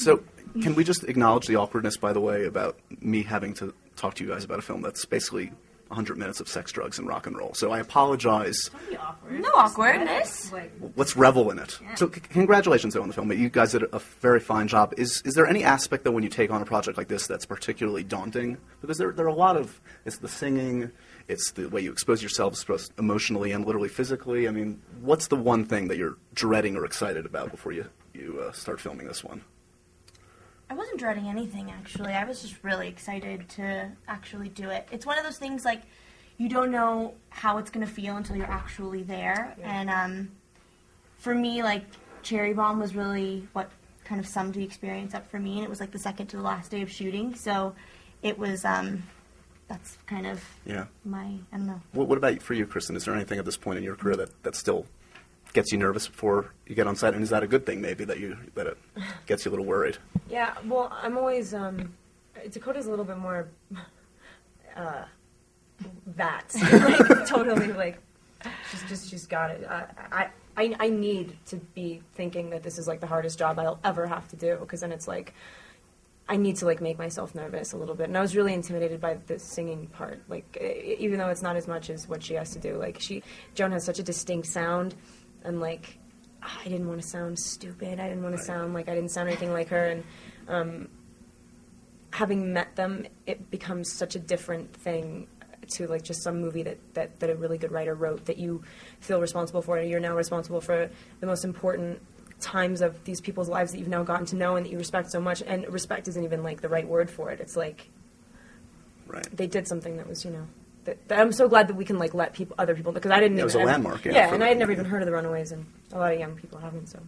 So, can we just acknowledge the awkwardness, by the way, about me having to talk to you guys about a film that's basically 100 minutes of sex, drugs, and rock and roll. So I apologize. Don't be awkward. No awkwardness. Let's revel in it. Yeah. So congratulations, though, on the film. You guys did a very fine job. Is there any aspect, though, when you take on a project like this that's particularly daunting? Because there are a lot of, it's the singing, it's the way you expose yourselves both emotionally and literally physically. I mean, what's the one thing that you're dreading or excited about before you start filming this one? I wasn't dreading anything, actually. I was just really excited to actually do it. It's one of those things, like, you don't know how it's going to feel until you're actually there. Yeah. And for me, like, Cherry Bomb was really what kind of summed the experience up for me. And it was, like, the second to the last day of shooting. So it was, that's kind of my, I don't know. What about for you, Kristen? Is there anything at this point in your career that still gets you nervous before you get on set, and is that a good thing maybe that it gets you a little worried? Yeah, well, I'm always Dakota's a little bit more like totally like she's got it. I need to be thinking that this is like the hardest job I'll ever have to do, because then it's like I need to like make myself nervous a little bit. And I was really intimidated by the singing part, like even though it's not as much as what she has to do. Like Joan has such a distinct sound. And, like, I didn't want to sound stupid. I didn't want to sound like I didn't sound anything like her. And having met them, it becomes such a different thing to, like, just some movie that a really good writer wrote that you feel responsible for. And you're now responsible for the most important times of these people's lives that you've now gotten to know and that you respect so much. And respect isn't even, like, the right word for it. It's, like, they did something that was, you know... I'm so glad that we can like let other people, because I didn't. It was a landmark. Yeah, and I had never even heard of the Runaways, and a lot of young people haven't. So.